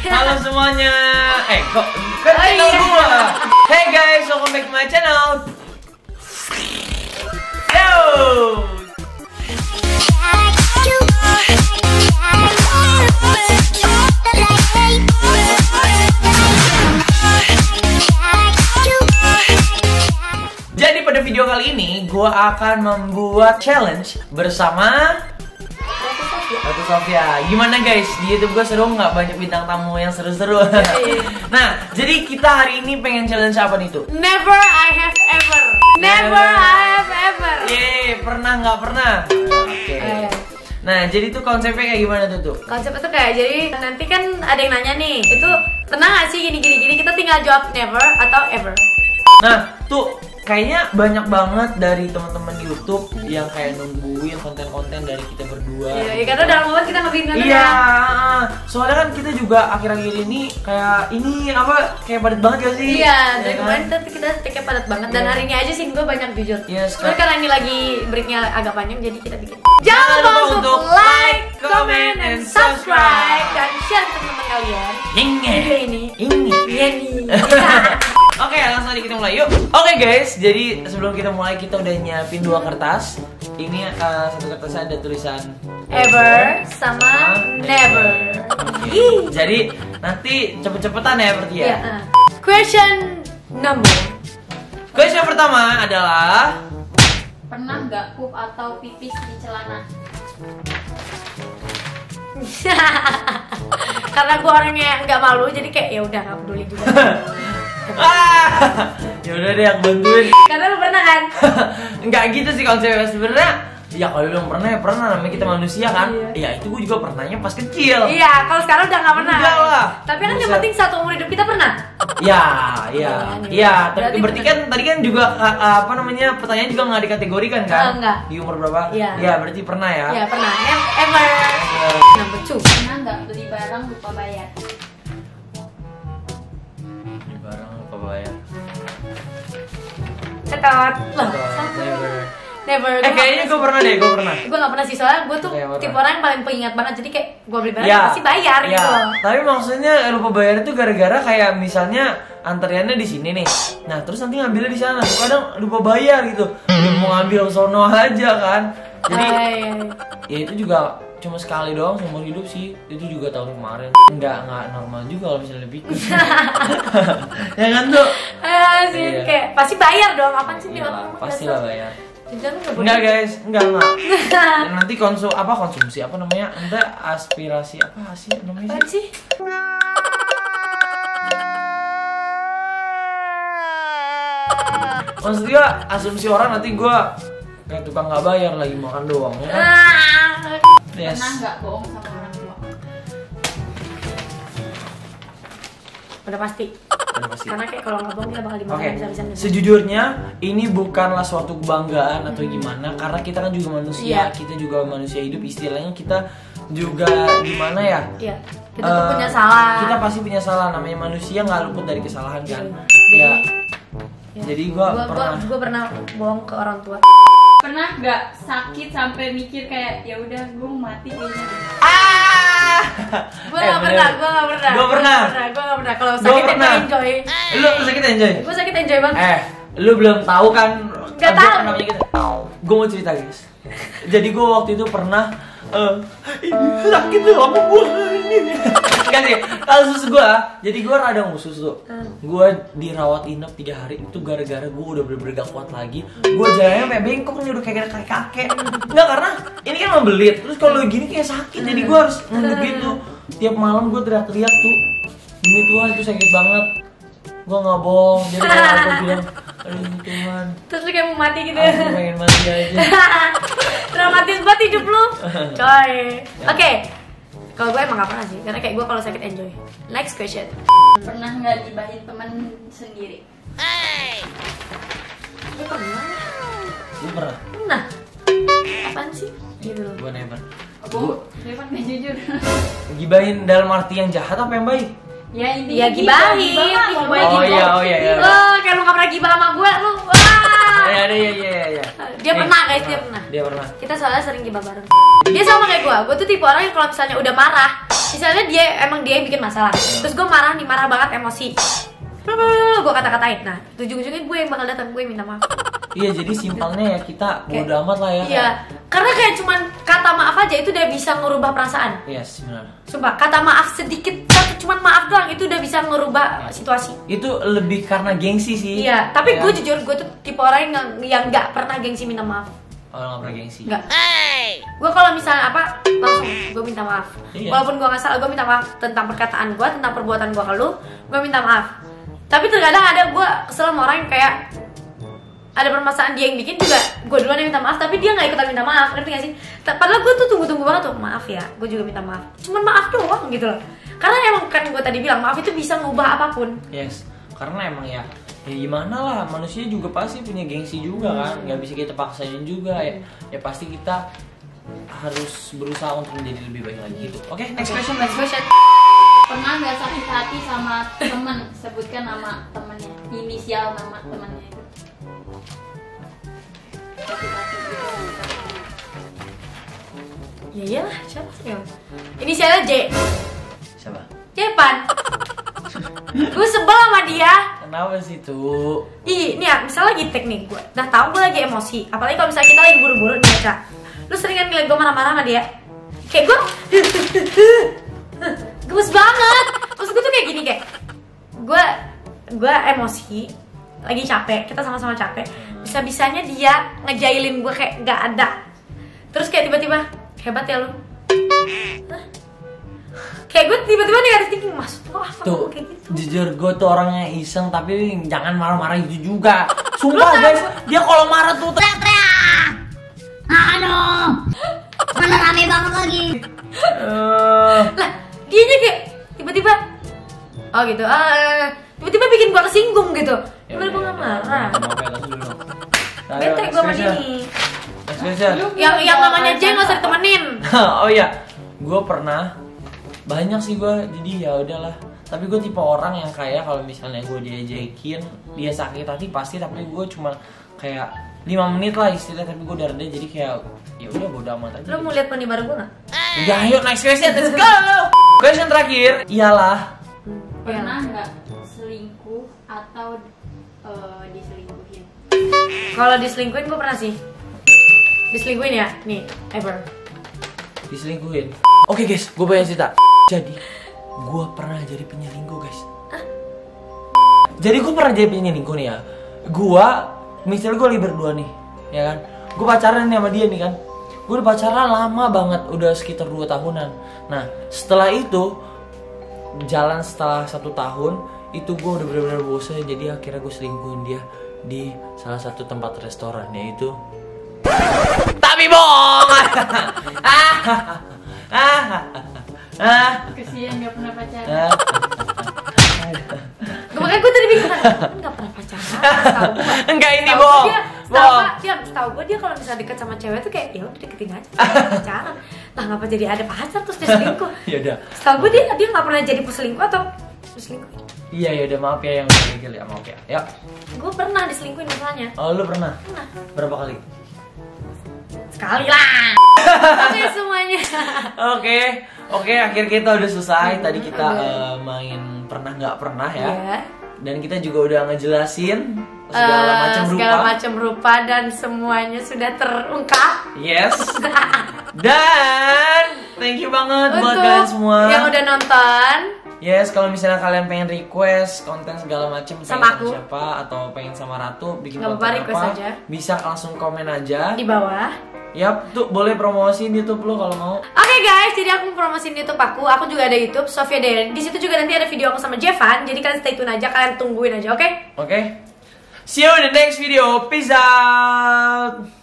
Halo semuanya. Kok kan channel gua. Hey guys, welcome back to my channel. Yo. Jadi pada video kali ini gua akan membuat challenge bersama Ratu Sofia. Gimana guys? Di YouTube gue seru nggak? Banyak bintang tamu yang seru-seru. Nah, jadi kita hari ini pengen challenge apa nih tuh? Never I have ever. Never I have ever. Yeay, pernah nggak pernah? Oke. Nah, jadi tuh konsepnya kayak gimana tuh? Konsepnya tuh kayak jadi nanti kan ada yang nanya nih, itu tenang gak sih gini kita tinggal jawab never atau ever. Nah, tuh kayaknya banyak banget dari teman-teman YouTube yang kayak nungguin konten-konten dari kita berdua. Iya, karena dalam banget kita ngebikin konten. Iya, soalnya kan kita juga akhir-akhir ini kayak kayak padat banget gak sih? Iya, dari kemarin kita take-nya padat banget dan hari ini aja sih gue banyak jujur. Yes, tapi karena ini lagi breaknya agak panjang jadi kita bikin. Jangan lupa untuk like, comment, and subscribe dan share ke teman-teman kalian. Video ini. Oke, langsung aja kita mulai yuk. Oke guys, jadi sebelum kita mulai kita udah nyiapin 2 kertas. Ini satu kertasnya ada tulisan ever sama never. Jadi nanti cepet-cepetan ya berarti ya. Question number. Question pertama adalah pernah nggak pup atau pipis di celana? Karena gue orangnya nggak malu jadi kayak ya udah nggak peduli juga. Ya udah deh aku bantuin. Karena lu pernah kan? Enggak gitu sih konsepnya sebenarnya. Ya kalau belum pernah ya pernah, namanya kita manusia kan. Iya itu gue juga pernahnya pas kecil. Iya, kalau sekarang udah nggak pernah. Enggak lah. Tapi kan yang penting satu umur hidup kita pernah. Iya. Berarti kan tadi kan juga pertanyaan juga nggak dikategorikan kan? Enggak. Di umur berapa? Iya. Berarti pernah ya? Iya pernah. Ever. Number 2. Pernah nggak beli barang lupa bayar? Beli barang lupa bayar. Cetot. Never. Kayaknya gue pernah deh, gue pernah. Gue gak pernah sih, soalnya gue tuh tipe orang yang paling pengingat banget. Jadi kayak gue beli barang pasti bayar gitu. Tapi maksudnya lupa bayar itu gara-gara kayak misalnya antriannya di sini nih. Nah terus nanti ngambilnya di sana. Kadang lupa bayar gitu. Udah mau ngambil sono aja kan. Jadi ya itu juga cuma sekali doang seumur hidup sih. Itu juga tahun kemarin. Enggak normal juga kalau misalnya lebih. Ya kan tuh. Sih kayak pasti bayar dong. Apaan sih pasti lah bayar. Enggak guys, enggak. Nanti konsumsi apa namanya? Nanti aspirasi apa sih namanya sih? Maksudnya asumsi orang nanti gua kayak tukang nggak bayar lagi makan doang ya kan? Pernah nggak bohong sama orang tua? Udah pasti. Karena kayak kalau nggak bohong kita bakal dimarahin bisa-bisa. Sejujurnya ini bukanlah suatu kebanggaan atau gimana, karena kita kan juga manusia, kita juga manusia hidup, istilahnya kita juga gimana ya? Iya. Kita tuh punya salah. Kita pasti punya salah, namanya manusia nggak luput dari kesalahan kan. Jadi gue pernah bohong ke orang tua. Pernah nggak sakit sampai mikir kayak ya udah gue mau mati kayaknya? Gue nggak pernah. Gue pernah. Kalau sakit enjoy. Lu sakit enjoy? Gue sakit enjoy banget. Lu belum tahu kan? Gak tahu. Gue mau cerita guys. Jadi gue waktu itu pernah sakit tuh lama gue ini. Kan sih, kasus gue. Jadi gue radang usus tuh. Gue dirawat inap 3 hari itu gara-gara gue udah bener-bener gak kuat lagi. Gue jalannya kayak bengkok nih, udah kayak kakek. Enggak, karena ini kan membelit. Terus kalau gini kayak sakit. Jadi gue harus nunduk gitu. Tiap malam gue teriak-teriak tuh. Demi Tuhan itu sakit banget. Gue gak bohong. Jadi gue bilang, aduh Tuhan. Terus lu kayak mau mati gitu. Aku pengen mati aja. Dramatis banget hidup lu. Coy. Oke. Kalau gue emang gak pernah sih, karena kayak gue kalau sakit enjoy. Next question. Pernah nggak gibahin teman sendiri? Gue pernah. Lu pernah? Pernah. Apaan sih? Gitu loh. Gue never. Reva nggak jujur. Gibahin dalam arti yang jahat apa yang baik? Ya intinya gibahin. Oh iya. Lo kayak lu gak pernah gibah sama gue, lu. Wah. Iya. Dia pernah guys, dia pernah. Dia pernah. Kita soalnya sering gibah bareng. Dia sama kayak gue tuh tipe orang yang kalau misalnya udah marah, misalnya dia yang bikin masalah, terus gue marah banget, emosi, gue kata-katain. Nah, ujung-ujungnya gue yang bakal datang, gue yang minta maaf. Iya, jadi simpelnya ya kita bodo amat lah ya. Iya, karena kayak cuman kata maaf aja itu udah bisa ngerubah perasaan. Yes, benar. Sumpah, kata maaf sedikit, cuman maaf doang itu udah bisa ngerubah situasi. Itu lebih karena gengsi sih. Iya, tapi ya. gue jujur, gue tuh tipe orang yang nggak pernah gengsi minta maaf. Oh, nggak pernah gengsi. Nggak. Gue kalau misalnya apa, langsung gue minta maaf. Iya. Walaupun gue nggak salah, gue minta maaf tentang perkataan gue, tentang perbuatan gue ke lu, gue minta maaf. Tapi terkadang ada gue kesel sama orang yang kayak ada permasalahan dia yang bikin juga, gue duluan yang minta maaf, tapi dia nggak ikutan minta maaf, ngerti gak sih? Padahal gue tuh tunggu banget tuh, maaf ya, gue juga minta maaf. Cuman maaf doang gitu loh. Karena emang kan gue tadi bilang maaf itu bisa ngubah apapun. Yes, karena emang ya gimana lah, manusia juga pasti punya gengsi juga kan, nggak bisa kita paksain juga ya. Ya pasti kita harus berusaha untuk menjadi lebih baik lagi gitu. Oke, next question. Pernah nggak sakit hati sama temen? Sebutkan nama temennya, inisial nama temennya itu. Sakit hati gitu. Ya iyalah, siapa sih? Inisialnya J. Siapa? Jepan. Gue sebel sama dia. Kenapa sih tuh? Ih, nih ya, misalnya lagi teknik gue. Nah, tahu gue lagi emosi. Apalagi kalau misalnya kita lagi buru-buru nih, Ca. Lu sering kan ngeliat gue marah-marah sama dia. Kayak gue gemes banget. Maksud gue tuh kayak gini, kayak gue emosi, lagi capek, kita sama-sama capek. Bisa-bisanya dia ngejailin gue kayak gak ada. Terus kayak tiba-tiba, hebat ya lu. Hah? Kayak gue tiba-tiba nih harus thinking, maksud lo apa Tuh, kayak gitu? jujur gue tuh orangnya iseng, tapi jangan marah-marah itu juga. Sumpah guys, dia kalau marah tuh teriak-teriak. Aduh, mana rame banget lagi. Lah, dianya kayak tiba-tiba, oh gitu, tiba-tiba bikin gue kesinggung gitu. Gimana gue gak marah? Bete gue sama dia nih. Yang namanya J gak usah ditemenin. Oh iya, gue pernah banyak sih gue, jadi ya udahlah. Tapi gue tipe orang yang kayak kalau misalnya gue diajakin, dia sakit hati pasti, tapi gue cuma kayak 5 menit lah istilah, tapi gue udah reda, jadi kayak ya udah bodo amat aja. Lo mau lihat poni baru gue nggak? Udah, ayo next question, let's go. Question terakhir, iyalah. Pernah nggak selingkuh atau diselingkuhin? Kalau diselingkuhin gue pernah sih. Diselingkuhin ya, nih, ever. Diselingkuhin. Oke guys, gue pengen cerita. Jadi, gue pernah jadi penyelingkuh guys. Jadi gue pernah jadi penyelingkuh nih ya. Gue, misalnya gue lagi berdua nih, ya kan. Gue pacaran nih sama dia nih kan. Gue udah pacaran lama banget, udah sekitar 2 tahunan. Nah, setelah itu, jalan setelah 1 tahun, itu gue udah benar-benar bosan. Jadi akhirnya gue selingkuhin dia di salah satu tempat restoran, yaitu tapi bohong. Kesian nggak pernah pacaran. Makanya gue tadi bingung kan nggak pernah pacaran. Tahu gue. Enggak, ini bohong. Tahu gue dia kalau misalnya deket sama cewek tuh kayak ya udah deketin aja, pacaran. Lah ngapa jadi ada pacar terus dia selingkuh? Ya udah. Tahu gue dia nggak pernah jadi peselingkuh atau diselingkuh. Iya ya udah, maaf ya yang gagal ya, maaf ya. Ya. Gue pernah diselingkuhin masalahnya. Oh, lu pernah? Pernah. Berapa kali? Sekali lah. Oke semuanya. Oke, akhir kita udah selesai. Tadi kita main pernah nggak pernah ya. Yeah. Dan kita juga udah ngejelasin segala macam rupa dan semuanya sudah terungkap. Yes. Dan thank you banget buat kalian semua yang udah nonton. Yes, kalau misalnya kalian pengen request konten segala macam Sama aku, siapa atau pengen sama Ratu bikin nggak konten apa-apa, request apa, aja. bisa langsung komen aja Di bawah. Yap, tuh boleh promosiin YouTube lo kalau mau. Oke guys, jadi aku promosiin YouTube aku. Aku juga ada YouTube, Sofia Dayan. Di situ juga nanti ada video aku sama Jevan. Jadi kalian stay tune aja, kalian tungguin aja, oke? Oke. See you in the next video. Peace out.